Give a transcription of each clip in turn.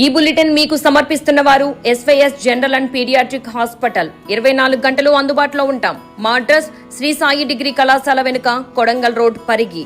ఈ బులెటిన్ మీకు సమర్పిస్తున్న వారు SYS general and paediatric hospital 24 గంటలు అందుబాటులో ఉంటాం. మా అడ్రస్ శ్రీ సాయి డిగ్రీ కళాశాల వెనుక కొడంగల్ రోడ్ పరిగి.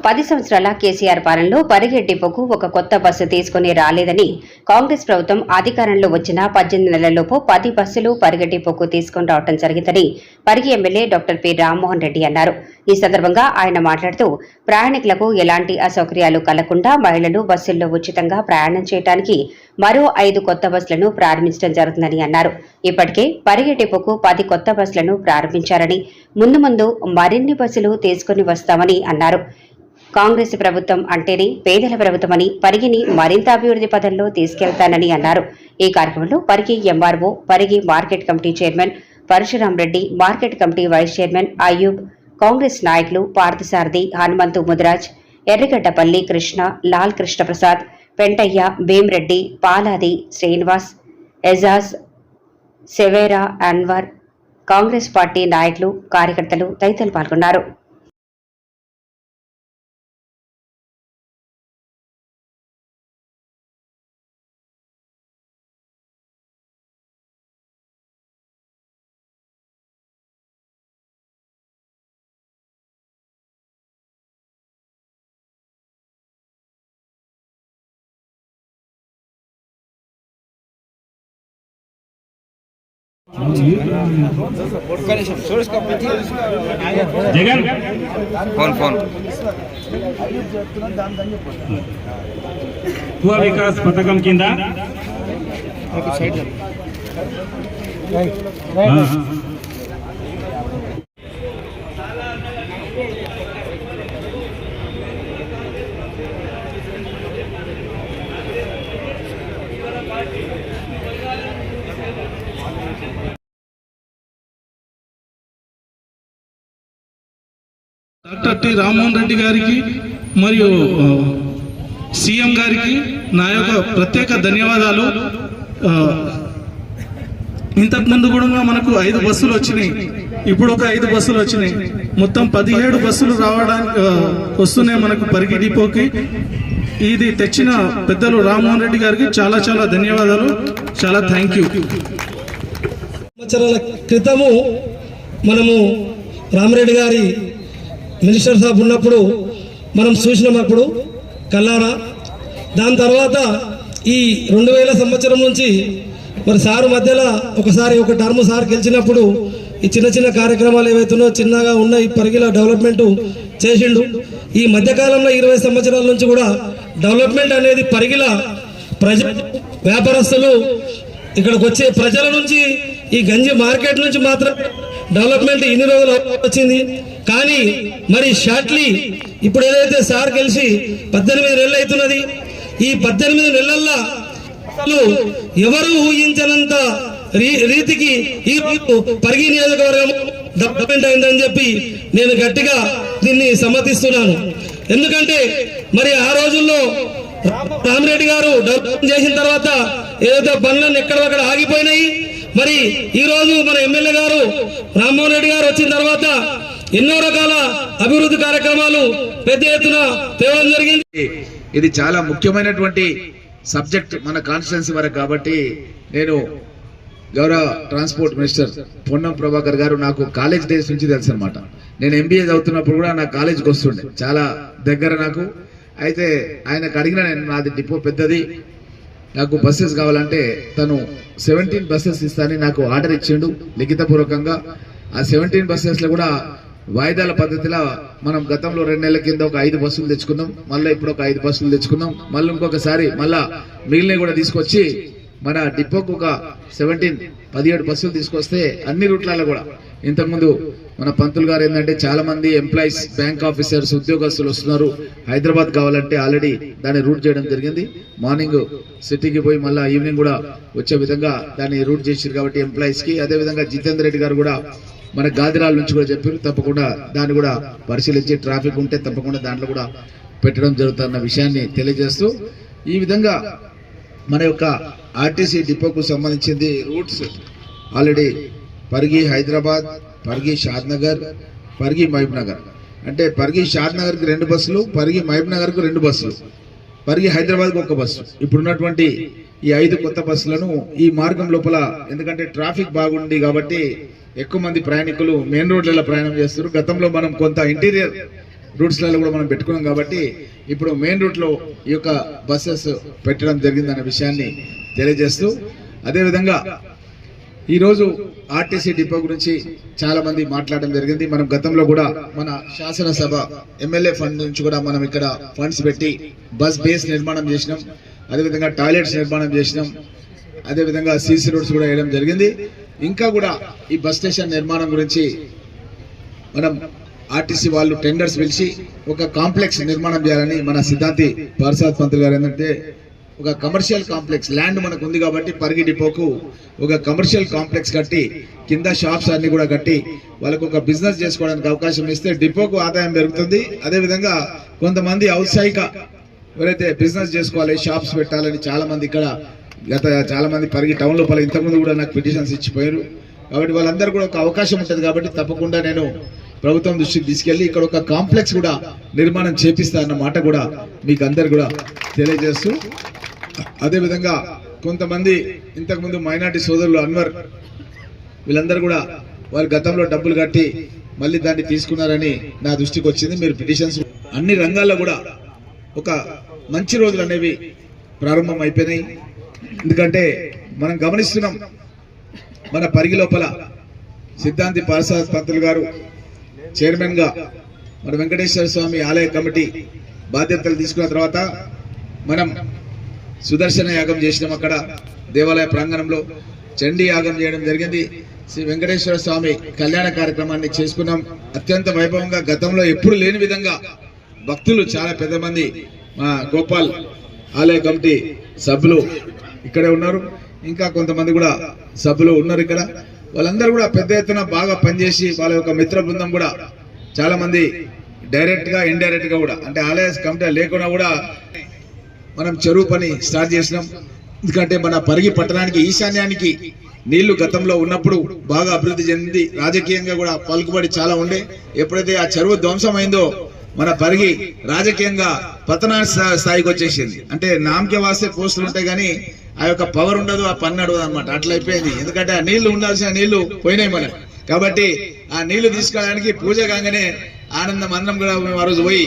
పది సంవత్సరాల కేసీఆర్ పాలనలో పరిగి డిపోకు ఒక కొత్త బస్సు తీసుకుని రాలేదని కాంగ్రెస్ ప్రభుత్వం అధికారంలో వచ్చిన 18 నెలల్లోపు 10 బస్సులు పరిగి డిపోకు తీసుకుని రావడం జరిగిందని Parigi MLA doctor P Rammohan Reddy అన్నారు. ఈ సందర్భంగా ఆయన మాట్లాడుతూ ప్రయాణికులకు ఎలాంటి అసౌకర్యాలు కలగకుండా మహిళలు బస్సుల్లో ఉచితంగా ప్రయాణం చేయడానికి మరో 5 కొత్త బస్సులను ప్రారంభించడం జరుగుతుందని అన్నారు. ఇప్పటికే పరిగి డిపోకు 10 కొత్త బస్సులను ప్రారంభించారని ముందు ముందు మరిన్ని బస్సులు తీసుకుని వస్తామని అన్నారు. కాంగ్రెస్ ప్రభుత్వం అంటేనే పేదల ప్రభుత్వమని పరిగిని మరింత అభివృద్ధి పథంలో తీసుకెళ్తానని అన్నారు. ఈ కార్యక్రమంలో Parigi MRO, Parigi market committee chairman Parashuram Reddy, market committee vice chairman Ayyub, Congress నాయకులు పార్థసారథి, హనుమంతు ముదిరాజ్, ఎర్రగడ్డపల్లి కృష్ణ, లాల్ కృష్ణప్రసాద్, పెంటయ్య, భీమ్రెడ్డి, పాలాది శ్రీనివాస్, ఎజాజ్, సెవేరా, అన్వర్, కాంగ్రెస్ పార్టీ నాయకులు, కార్యకర్తలు తదితరులు పాల్గొన్నారు. జగన్ ఫోన్ భూ వికాస్ పథకం కింద డాక్టర్ టి రామ్మోహన్ రెడ్డి గారికి మరియు సీఎం గారికి నా యొక్క ప్రత్యేక ధన్యవాదాలు. ఇంతకుముందు కూడా మనకు 5 బస్సులు వచ్చినాయి, ఇప్పుడు ఒక 5 బస్సులు వచ్చినాయి, మొత్తం 17 బస్సులు రావడానికి వస్తున్నాయి మనకు పరిగి డిపోకి. ఇది తెచ్చిన పెద్దలు రామ్మోహన్ రెడ్డి గారికి చాలా చాలా ధన్యవాదాలు, చాలా థ్యాంక్ యూ. సంవత్సరాల క్రితము మనము రామరెడ్డి గారి మినిస్టర్ సాబ్ ఉన్నప్పుడు మనం చూసినప్పుడు కల్లారా. దాని తర్వాత ఈ 2000 సంవత్సరం నుంచి మరి సారు మధ్యలో ఒకసారి ఒక టర్మ్ సార్ గెలిచినప్పుడు ఈ చిన్న చిన్న కార్యక్రమాలు ఏవైతున్నాయో చిన్నగా ఉన్న ఈ పరిగిల డెవలప్మెంట్ చేసిండు. ఈ మధ్యకాలంలో 20 సంవత్సరాల నుంచి కూడా డెవలప్మెంట్ అనేది పరిగిల వ్యాపారస్తులు ఇక్కడికి వచ్చే ప్రజల నుంచి ఈ గంజి మార్కెట్ నుంచి మాత్రం డెవలప్మెంట్ ఇన్ని రోజులు వచ్చింది. కానీ మరి షార్ట్లీ ఇప్పుడు ఏదైతే సార్ కలిసి 18 నెలలు అవుతున్నది, ఈ 18 నెలల్లో ఎవరు ఊహించనంత రీతికి ఈ పరిగి నియోజకవర్గం డెవలప్మెంట్ అయిందని చెప్పి నేను గట్టిగా దీన్ని సమ్మతిస్తున్నాను. ఎందుకంటే మరి ఆ రోజుల్లో రామరెడ్డి గారు డెవలప్మెంట్ చేసిన తర్వాత ఏదైతే పనులన్నీ ఎక్కడక్కడ ఆగిపోయినాయి. మరి ఈ రోజు మన ఎమ్మెల్యే గారు రామ్మోహన్ రెడ్డి గారు వచ్చిన తర్వాత ఎన్నో రకాల అభివృద్ధి కార్యక్రమాలు పెద్ద ఎత్తున తేవడం జరిగింది. ఇది చాలా ముఖ్యమైనటువంటి సబ్జెక్ట్ మన కాన్స్టిట్యున్సీ వరకు. కాబట్టి నేను గౌరవ ట్రాన్స్పోర్ట్ మినిస్టర్ పొన్నం ప్రభాకర్ గారు నాకు కాలేజ్ డేస్ నుంచి తెలుసు అనమాట. నేను ఎంబీఏ చదువుతున్నప్పుడు కూడా నా కాలేజ్కి వస్తుండే, చాలా దగ్గర నాకు. అయితే ఆయనకు అడిగిన, నేను నాది డిపో పెద్దది, నాకు బస్సెస్ కావాలంటే తను 17 బస్సెస్ ఇస్తానని నాకు ఆర్డర్ ఇచ్చిండు లిఖితపూర్వకంగా. ఆ 17 బస్సెస్లో కూడా వాయిదాల పద్ధతిలో మనం గతంలో 2 నెలల కింద ఒక 5 బస్సులు తెచ్చుకున్నాం, మళ్ళీ ఇప్పుడు ఒక 5 బస్సులు తెచ్చుకున్నాం, మళ్ళీ ఇంకొకసారి మళ్ళా మిగిలినవి కూడా తీసుకొచ్చి మన డిపోకు ఒక 17 బస్సులు తీసుకొస్తే అన్ని రూట్లలో కూడా ఇంతకుముందు మన పంతులు గారు ఏంటంటే చాలా మంది ఎంప్లాయీస్, బ్యాంక్ ఆఫీసర్స్, ఉద్యోగస్తులు వస్తున్నారు, హైదరాబాద్ కావాలంటే ఆల్రెడీ దాన్ని రూట్ చేయడం జరిగింది. మార్నింగ్ సిటీకి పోయి మళ్ళీ ఈవినింగ్ కూడా వచ్చే విధంగా దాన్ని రూట్ చేశారు. కాబట్టి ఎంప్లాయీస్కి అదేవిధంగా జితేందర్ రెడ్డి గారు కూడా మన గాదిరాల నుంచి కూడా చెప్పారు, తప్పకుండా దాన్ని కూడా పరిశీలించి ట్రాఫిక్ ఉంటే తప్పకుండా దాంట్లో కూడా పెట్టడం జరుగుతున్న విషయాన్ని తెలియజేస్తూ, ఈ విధంగా మన యొక్క ఆర్టీసీ డిపోకు సంబంధించింది రూట్స్ ఆల్రెడీ పరిగి హైదరాబాద్, పరిగి షాద్నగర్, పరిగి మహబూబ్ నగర్, అంటే పరిగి షాద్నగర్కి 2 బస్సులు, పరిగి మహబూబ్ నగర్కు 2 బస్సులు, పరిగి హైదరాబాద్కు 1 బస్సు. ఇప్పుడున్నటువంటి ఈ 5 కొత్త బస్సులను ఈ మార్గం లోపల, ఎందుకంటే ట్రాఫిక్ బాగుంది కాబట్టి ఎక్కువ మంది ప్రయాణికులు మెయిన్ రోడ్లలో ప్రయాణం చేస్తారు. గతంలో మనం కొంత ఇంటీరియర్ రూట్స్లలో కూడా మనం పెట్టుకున్నాం కాబట్టి ఇప్పుడు మెయిన్ రూట్లో ఈ యొక్క బస్సెస్ పెట్టడం జరిగిందన్న విషయాన్ని తెలియజేస్తూ, అదేవిధంగా ఈరోజు ఆర్టీసీ డిపో గురించి చాలా మంది మాట్లాడడం జరిగింది. మనం గతంలో కూడా మన శాసనసభ ఎమ్మెల్యే ఫండ్ నుంచి కూడా మనం ఇక్కడ ఫండ్స్ పెట్టి బస్ బేస్ నిర్మాణం చేసినాం, అదేవిధంగా టాయిలెట్స్ నిర్మాణం చేసినాం, అదేవిధంగా సీసీ రోడ్స్ కూడా వేయడం జరిగింది. ఇంకా కూడా ఈ బస్ స్టేషన్ నిర్మాణం గురించి మనం ఆర్టీసీ వాళ్ళు టెండర్స్ పిలిచి ఒక కాంప్లెక్స్ నిర్మాణం చేయాలని మన సిద్ధాంతి పార్సాద్ పంతులు గారు ఏంటంటే ఒక కమర్షియల్ కాంప్లెక్స్ ల్యాండ్ మనకు ఉంది కాబట్టి పరిగి డిపోకు ఒక కమర్షియల్ కాంప్లెక్స్ కట్టి కింద షాప్స్ అన్ని కూడా కట్టి వాళ్ళకు ఒక బిజినెస్ చేసుకోవడానికి అవకాశం ఇస్తే డిపోకు ఆదాయం పెరుగుతుంది. అదేవిధంగా కొంతమంది ఔత్సాహిక ఎవరైతే బిజినెస్ చేసుకోవాలి, షాప్స్ పెట్టాలని చాలా మంది ఇక్కడ చాలా మంది పరిగి టౌన్ లోపల ఇంతకుముందు కూడా నాకు పిటిషన్స్ ఇచ్చిపోయారు. కాబట్టి వాళ్ళందరూ కూడా ఒక అవకాశం ఉంటుంది కాబట్టి తప్పకుండా నేను ప్రభుత్వం దృష్టికి తీసుకెళ్లి ఇక్కడ ఒక కాంప్లెక్స్ కూడా నిర్మాణం చేపిస్తా అన్న మాట కూడా మీకు అందరు కూడా తెలియజేస్తూ, అదేవిధంగా కొంతమంది ఇంతకుముందు మైనార్టీ సోదరులు అన్వర్ వీళ్ళందరూ కూడా వారి గతంలో డబ్బులు కట్టి మళ్ళీ దాన్ని తీసుకున్నారని నా దృష్టికి వచ్చింది. మీరు పిటిషన్స్ అన్ని రంగాల్లో కూడా ఒక మంచి రోజులు అనేవి ప్రారంభం అయిపోయినాయి. ఎందుకంటే మనం గమనిస్తున్నాం మన పరిగి లోపల సిద్ధాంతి పార్సాద్ పంతులు గారు చైర్మన్ గా మన వెంకటేశ్వర స్వామి ఆలయ కమిటీ బాధ్యతలు తీసుకున్న తర్వాత మనం సుదర్శన యాగం చేసినాం. అక్కడ దేవాలయ ప్రాంగణంలో చండీ యాగం చేయడం జరిగింది. శ్రీ వెంకటేశ్వర స్వామి కళ్యాణ కార్యక్రమాన్ని చేసుకున్నాం అత్యంత వైభవంగా. గతంలో ఎప్పుడు లేని విధంగా భక్తులు చాలా పెద్ద మంది మా గోపాల్ ఆలయ కమిటీ సభ్యులు ఇక్కడే ఉన్నారు, ఇంకా కొంతమంది కూడా సభ్యులు ఉన్నారు ఇక్కడ. వాళ్ళందరూ కూడా పెద్ద ఎత్తున బాగా పనిచేసి వాళ్ళ యొక్క మిత్ర బృందం కూడా చాలా మంది డైరెక్ట్ గా ఇండైరెక్ట్ గా కూడా, అంటే ఆలయ కమిటీ లేకుండా కూడా మనం చెరువు పని స్టార్ట్ చేసినాం. ఎందుకంటే మన పరిగి పట్టణానికి ఈశాన్యానికి నీళ్లు గతంలో ఉన్నప్పుడు బాగా అభివృద్ధి చెందింది, రాజకీయంగా కూడా పలుకుబడి చాలా ఉండే. ఎప్పుడైతే ఆ చెరువు ధ్వంసమైందో మన పరిగి రాజకీయంగా పతనా స్థాయికి వచ్చేసింది. అంటే నామకే వాస్తే పోస్టులు ఉంటాయి కానీ ఆ యొక్క పవర్ ఉండదు, ఆ పన్ను అడవదు అనమాట. అట్లా అయిపోయింది. ఎందుకంటే ఆ నీళ్లు ఉండాల్సిన నీళ్లు పోయినాయి మనకి. కాబట్టి ఆ నీళ్లు తీసుకోవడానికి పూజ కాగానే ఆనందం అన్నం కూడా మేము ఆ రోజు పోయి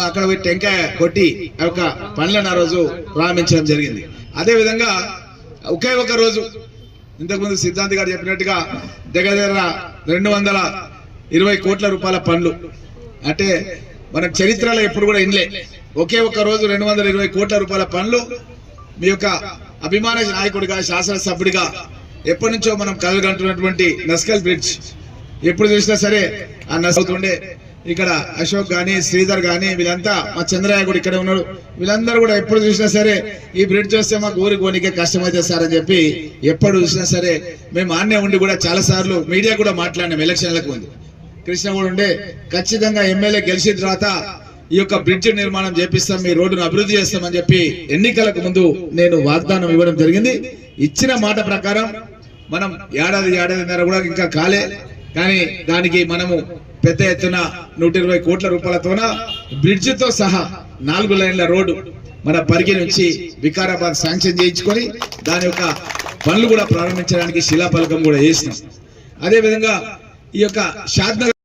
అక్కడ పోయి టెంకాయ కొట్టి ఆ యొక్క పనులను ఆ రోజు ప్రారంభించడం జరిగింది. అదే విధంగా ఒకే ఒక రోజు ఇంతకుముందు సిద్ధాంతి గారు చెప్పినట్టుగా దగ్గర 220 కోట్ల రూపాయల పనులు, అంటే మన చరిత్రలో ఎప్పుడు కూడా ఇన్లే. ఒకే ఒక రోజు 220 కోట్ల రూపాయల పనులు. మీ యొక్క అభిమాన నాయకుడిగా శాసనసభ్యుడిగా ఎప్పటి నుంచో మనం కలగంటున్నటువంటి నస్కల్ బ్రిడ్జ్ ఎప్పుడు చూసినా సరే ఆ నస్తుండే. ఇక్కడ అశోక్ గాని శ్రీధర్ గాని వీళ్ళంతా, మా చంద్రయ్య కూడా ఇక్కడే ఉన్నాడు, వీళ్ళందరూ కూడా ఎప్పుడు చూసినా సరే ఈ బ్రిడ్జ్ వస్తే మాకు ఊరికి పోనీకే కష్టమైతే సార్ అని చెప్పి ఎప్పుడు చూసినా సరే మేము ఆన్నే ఉండి కూడా చాలా సార్లు మీడియా కూడా మాట్లాడినాం. ఎలక్షన్లకు ముందు కృష్ణ కూడా ఉండే ఖచ్చితంగా ఎమ్మెల్యే గెలిచిన తర్వాత ఈ యొక్క బ్రిడ్జ్ నిర్మాణం చేపిస్తాం, మీ రోడ్డును అభివృద్ధి చేస్తామని చెప్పి ఎన్నికలకు ముందు నేను వాగ్దానం ఇవ్వడం జరిగింది. ఇచ్చిన మాట ప్రకారం మనం ఏడాదిన్నర కూడా ఇంకా కాలే, కానీ దానికి మనము పెద్ద ఎత్తున 120 కోట్ల రూపాయలతోన బ్రిడ్జ్ తో సహా 4 లైన్ల రోడ్డు మన పరిగి నుంచి వికారాబాద్ శాంక్షన్ చేయించుకొని దాని యొక్క పనులు కూడా ప్రారంభించడానికి శిలాఫలకం కూడా వేసినాం. అదే విధంగా ఈ యొక్క షాద్నగర్